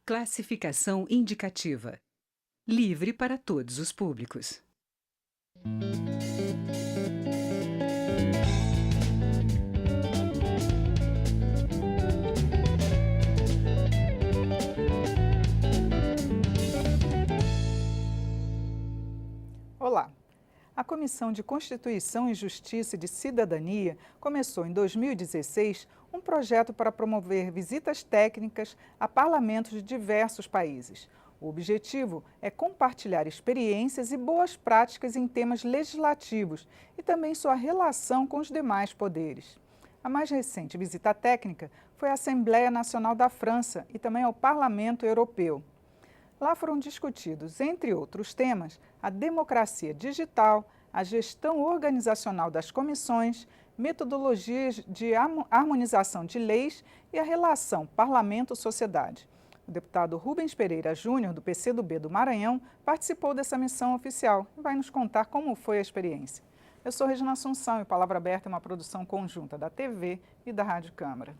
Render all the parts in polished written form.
Classificação indicativa. Livre para todos os públicos. Olá! A Comissão de Constituição e Justiça e de Cidadania começou em 2016 um projeto para promover visitas técnicas a parlamentos de diversos países. O objetivo é compartilhar experiências e boas práticas em temas legislativos e também sua relação com os demais poderes. A mais recente visita técnica foi à Assembleia Nacional da França e também ao Parlamento Europeu. Lá foram discutidos, entre outros temas, a democracia digital, a gestão organizacional das comissões, metodologias de harmonização de leis e a relação parlamento-sociedade. O deputado Rubens Pereira Júnior, do PCdoB do Maranhão, participou dessa missão oficial e vai nos contar como foi a experiência. Eu sou Regina Assunção e Palavra Aberta é uma produção conjunta da TV e da Rádio Câmara.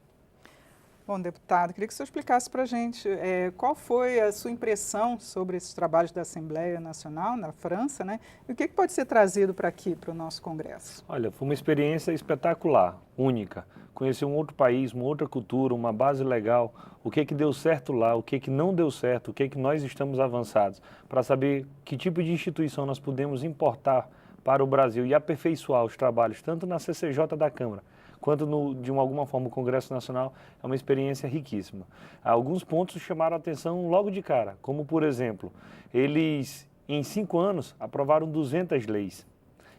Bom, deputado, queria que o senhor explicasse para a gente qual foi a sua impressão sobre esses trabalhos da Assembleia Nacional na França, né? E o que pode ser trazido para aqui, para o nosso Congresso? Olha, foi uma experiência espetacular, única. Conhecer um outro país, uma outra cultura, uma base legal, o que deu certo lá, o que não deu certo, o que nós estamos avançados, para saber que tipo de instituição nós podemos importar para o Brasil e aperfeiçoar os trabalhos, tanto na CCJ da Câmara, quanto de alguma forma o Congresso Nacional, é uma experiência riquíssima. Alguns pontos chamaram a atenção logo de cara, como por exemplo, eles em 5 anos aprovaram 200 leis.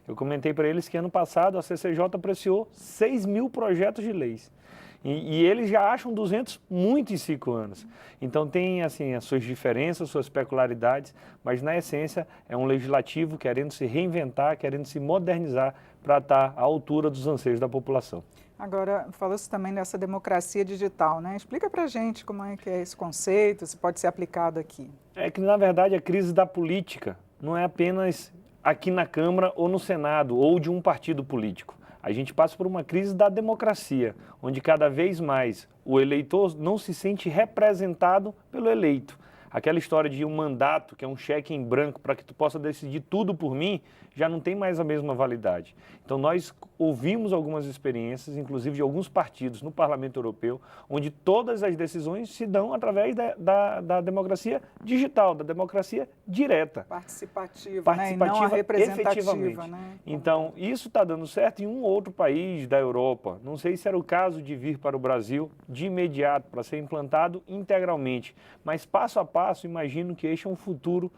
Eu comentei para eles que ano passado a CCJ apreciou 6.000 projetos de leis. E eles já acham 200 muito em 5 anos. Então tem assim as suas diferenças, suas peculiaridades, mas na essência é um legislativo querendo se reinventar, querendo se modernizar para estar à altura dos anseios da população. Agora, falou-se também dessa democracia digital, né? Explica para a gente como é que é esse conceito, se pode ser aplicado aqui. É que, na verdade, a crise da política não é apenas aqui na Câmara ou no Senado ou de um partido político. A gente passa por uma crise da democracia, onde cada vez mais o eleitor não se sente representado pelo eleito. Aquela história de um mandato, que é um cheque em branco para que tu possa decidir tudo por mim, já não tem mais a mesma validade. Então nós ouvimos algumas experiências, inclusive de alguns partidos no Parlamento Europeu, onde todas as decisões se dão através da democracia digital, da democracia direta. Participativa, né? E não a representativa, efetivamente. Né? Então isso está dando certo em um outro país da Europa. Não sei se era o caso de vir para o Brasil de imediato, para ser implantado integralmente, mas passo a passo, imagino que este é um futuro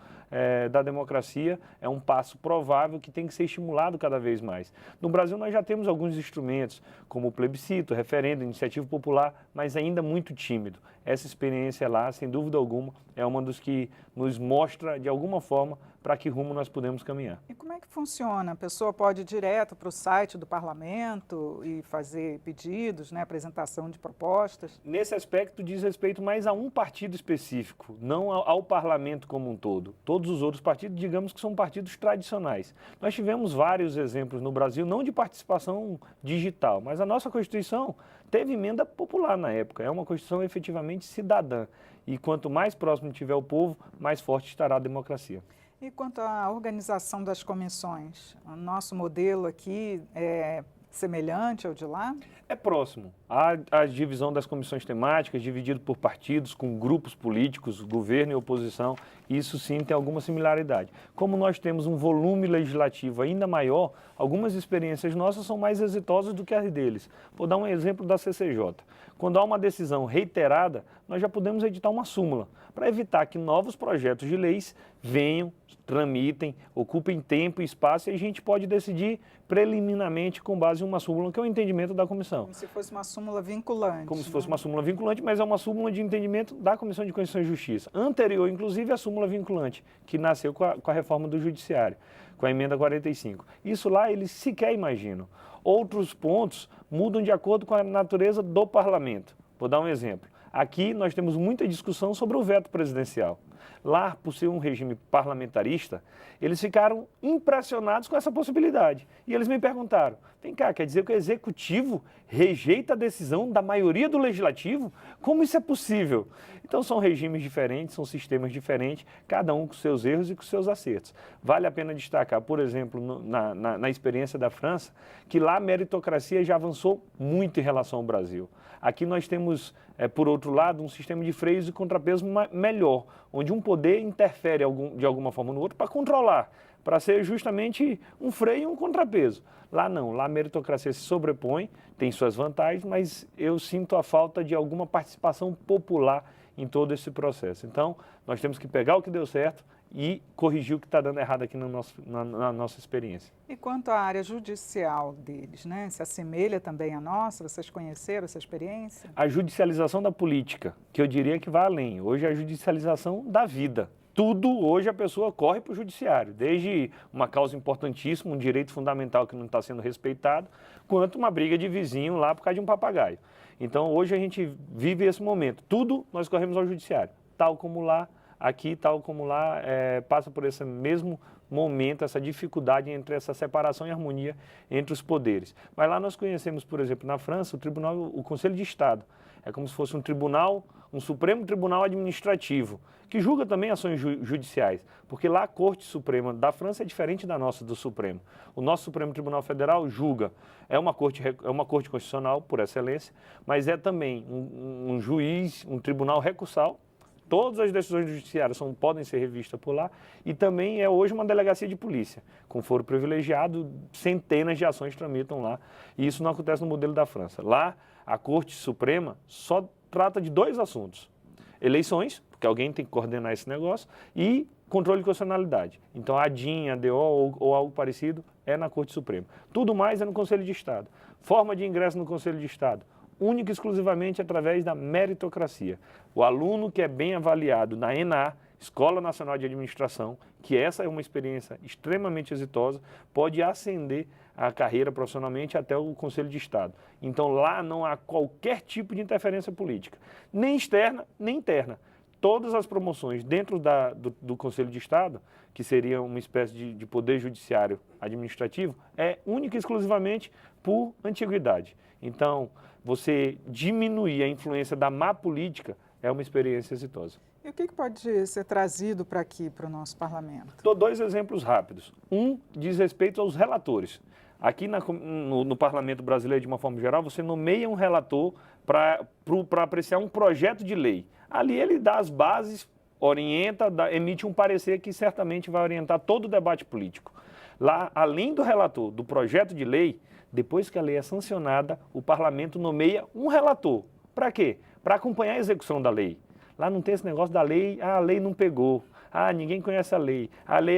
da democracia, é um passo provável que tem que ser estimulado cada vez mais. No Brasil nós já temos alguns instrumentos, como o plebiscito, referendo, iniciativa popular, mas ainda muito tímido. Essa experiência lá, sem dúvida alguma, é uma dos que nos mostra, de alguma forma, para que rumo nós podemos caminhar. E como é que funciona? A pessoa pode ir direto para o site do parlamento e fazer pedidos, né, apresentação de propostas? Nesse aspecto diz respeito mais a um partido específico, não ao parlamento como um todo. Todos os outros partidos, digamos que são partidos tradicionais. Nós tivemos vários exemplos no Brasil, não de participação digital, mas a nossa Constituição teve emenda popular na época. É uma Constituição efetivamente cidadã. E quanto mais próximo tiver o povo, mais forte estará a democracia. E quanto à organização das comissões, o nosso modelo aqui é semelhante ao de lá? É próximo. Há a divisão das comissões temáticas, dividido por partidos, com grupos políticos, governo e oposição. Isso sim tem alguma similaridade. Como nós temos um volume legislativo ainda maior, algumas experiências nossas são mais exitosas do que as deles. Vou dar um exemplo da CCJ. Quando há uma decisão reiterada, nós já podemos editar uma súmula, para evitar que novos projetos de leis venham, tramitem, ocupem tempo e espaço e a gente pode decidir preliminarmente com base em uma súmula, que é o entendimento da comissão. Como se fosse uma súmula vinculante. Como se fosse uma súmula vinculante, mas é uma súmula de entendimento da Comissão de Constituição e Justiça. Anterior, inclusive, à súmula vinculante, que nasceu com a reforma do Judiciário, com a emenda 45. Isso lá eles sequer imaginam. Outros pontos mudam de acordo com a natureza do parlamento. Vou dar um exemplo. Aqui nós temos muita discussão sobre o veto presidencial. Lá, por ser um regime parlamentarista, eles ficaram impressionados com essa possibilidade. E eles me perguntaram, Vem cá, quer dizer que o executivo rejeita a decisão da maioria do legislativo? Como isso é possível? Então são regimes diferentes, são sistemas diferentes, cada um com seus erros e com seus acertos. Vale a pena destacar, por exemplo, na experiência da França, que lá a meritocracia já avançou muito em relação ao Brasil. Aqui nós temos, por outro lado, um sistema de freios e contrapesos melhor, onde um poder interfere de alguma forma no outro para controlar, para ser justamente um freio e um contrapeso. Lá não, lá a meritocracia se sobrepõe, tem suas vantagens, mas eu sinto a falta de alguma participação popular em todo esse processo. Então, nós temos que pegar o que deu certo e corrigir o que está dando errado aqui na nossa experiência. E quanto à área judicial deles, né? Se assemelha também à nossa? Vocês conheceram essa experiência? A judicialização da política, que eu diria que vai além. Hoje é a judicialização da vida. Tudo hoje a pessoa corre para o judiciário, desde uma causa importantíssima, um direito fundamental que não está sendo respeitado, quanto uma briga de vizinho lá por causa de um papagaio. Então hoje a gente vive esse momento, tudo nós corremos ao judiciário, tal como lá, aqui, tal como lá, passa por esse mesmo momento, essa dificuldade entre essa separação e harmonia entre os poderes. Mas lá nós conhecemos, por exemplo, na França, o Conselho de Estado. É como se fosse um tribunal, um Supremo Tribunal Administrativo, que julga também ações judiciais, porque lá a Corte Suprema da França é diferente da nossa do Supremo. O nosso Supremo Tribunal Federal julga, é uma corte constitucional por excelência, mas é também um juiz, um tribunal recursal. Todas as decisões do judiciário podem ser revistas por lá e também é hoje uma delegacia de polícia. Com foro privilegiado, centenas de ações tramitam lá e isso não acontece no modelo da França. Lá, a Corte Suprema só trata de 2 assuntos: eleições, porque alguém tem que coordenar esse negócio, e controle de constitucionalidade. Então, a DIN, a DO ou algo parecido é na Corte Suprema. Tudo mais é no Conselho de Estado. Forma de ingresso no Conselho de Estado, única e exclusivamente através da meritocracia. O aluno que é bem avaliado na ENA, Escola Nacional de Administração, que essa é uma experiência extremamente exitosa, pode ascender a carreira profissionalmente até o Conselho de Estado. Então lá não há qualquer tipo de interferência política, nem externa, nem interna. Todas as promoções dentro do Conselho de Estado, que seria uma espécie de poder judiciário administrativo, é única e exclusivamente por antiguidade. Então, você diminuir a influência da má política é uma experiência exitosa. E o que pode ser trazido para aqui, para o nosso parlamento? Dou 2 exemplos rápidos. Um diz respeito aos relatores. Aqui no parlamento brasileiro, de uma forma geral, você nomeia um relator para apreciar um projeto de lei. Ali ele dá as bases, orienta, emite um parecer que certamente vai orientar todo o debate político. Lá, além do relator do projeto de lei, depois que a lei é sancionada, o parlamento nomeia um relator. Para quê? Para acompanhar a execução da lei. Lá não tem esse negócio da lei, a lei não pegou, ninguém conhece a lei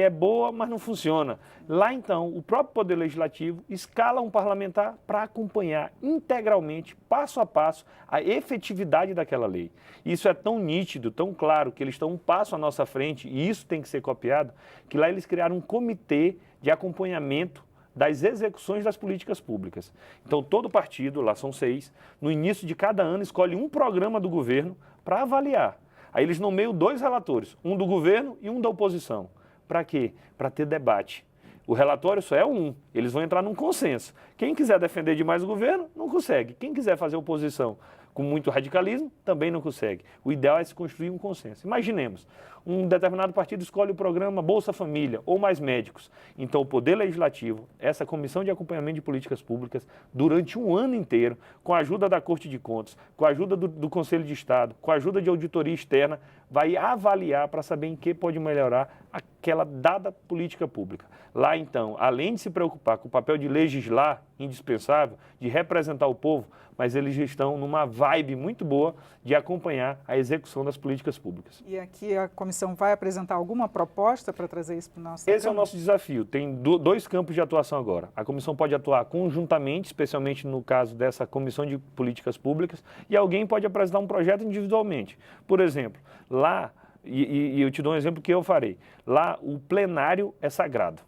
é boa, mas não funciona. Lá então, o próprio Poder Legislativo escala um parlamentar para acompanhar integralmente, passo a passo, a efetividade daquela lei. Isso é tão nítido, tão claro, que eles estão um passo à nossa frente, e isso tem que ser copiado, que lá eles criaram um comitê de acompanhamento das execuções das políticas públicas. Então, todo partido, lá são 6, no início de cada ano escolhe um programa do governo para avaliar. Aí eles nomeiam 2 relatores, um do governo e um da oposição. Para quê? Para ter debate. O relatório só é um, eles vão entrar num consenso. Quem quiser defender demais o governo, não consegue. Quem quiser fazer oposição com muito radicalismo, também não consegue. O ideal é se construir um consenso. Imaginemos, um determinado partido escolhe o programa Bolsa Família ou mais médicos. Então, o Poder Legislativo, essa Comissão de Acompanhamento de Políticas Públicas, durante um ano inteiro, com a ajuda da Corte de Contas, com a ajuda do Conselho de Estado, com a ajuda de auditoria externa, vai avaliar para saber em que pode melhorar aquela dada política pública. Lá, então, além de se preocupar com o papel de legislar, indispensável, de representar o povo, mas eles já estão numa vibe muito boa de acompanhar a execução das políticas públicas. E aqui a comissão vai apresentar alguma proposta para trazer isso para o nosso Esse é o nosso desafio. Tem 2 campos de atuação agora. A comissão pode atuar conjuntamente, especialmente no caso dessa comissão de políticas públicas, e alguém pode apresentar um projeto individualmente. Por exemplo, lá, e eu te dou um exemplo que eu farei, lá o plenário é sagrado.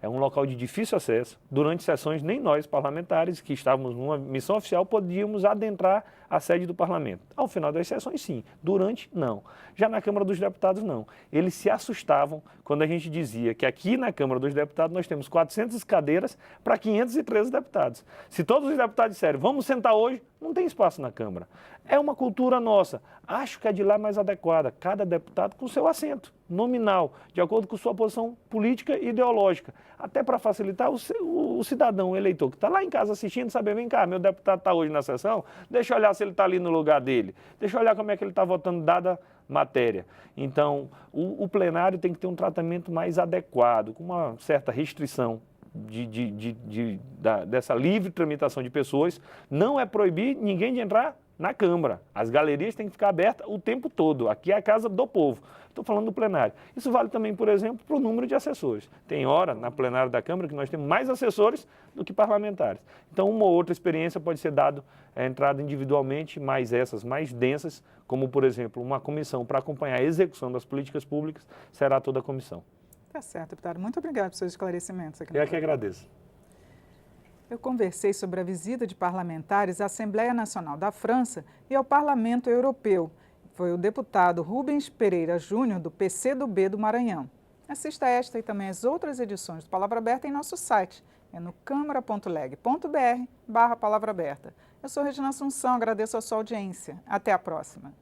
É um local de difícil acesso. Durante sessões, nem nós, parlamentares, que estávamos numa missão oficial, podíamos adentrar a sede do parlamento. Ao final das sessões, sim. Durante, não. Já na Câmara dos Deputados, não. Eles se assustavam quando a gente dizia que aqui na Câmara dos Deputados nós temos 400 cadeiras para 513 deputados. Se todos os deputados disserem, vamos sentar hoje, não tem espaço na Câmara. É uma cultura nossa. Acho que a de lá é mais adequada. Cada deputado com seu assento nominal, de acordo com sua posição política e ideológica. Até para facilitar o cidadão, o eleitor, que está lá em casa assistindo, saber, vem cá, meu deputado está hoje na sessão, deixa eu olhar se ele está ali no lugar dele. Deixa eu olhar como é que ele está votando, dada matéria. Então, o plenário tem que ter um tratamento mais adequado, com uma certa restrição dessa livre tramitação de pessoas. Não é proibir ninguém de entrar na Câmara. As galerias têm que ficar abertas o tempo todo. Aqui é a casa do povo. Estou falando do plenário. Isso vale também, por exemplo, para o número de assessores. Tem hora na plenária da Câmara que nós temos mais assessores do que parlamentares. Então, uma ou outra experiência pode ser dada entrada individualmente, mas essas mais densas, como, por exemplo, uma comissão para acompanhar a execução das políticas públicas, será toda a comissão. Tá certo, deputado. Muito obrigado pelos seus esclarecimentos aqui. Eu que agradeço. Eu conversei sobre a visita de parlamentares à Assembleia Nacional da França e ao Parlamento Europeu. Foi o deputado Rubens Pereira Júnior, do PCdoB do Maranhão. Assista esta e também as outras edições do Palavra Aberta em nosso site. É no câmara.leg.br/Palavra Aberta. Eu sou Regina Assunção, agradeço a sua audiência. Até a próxima.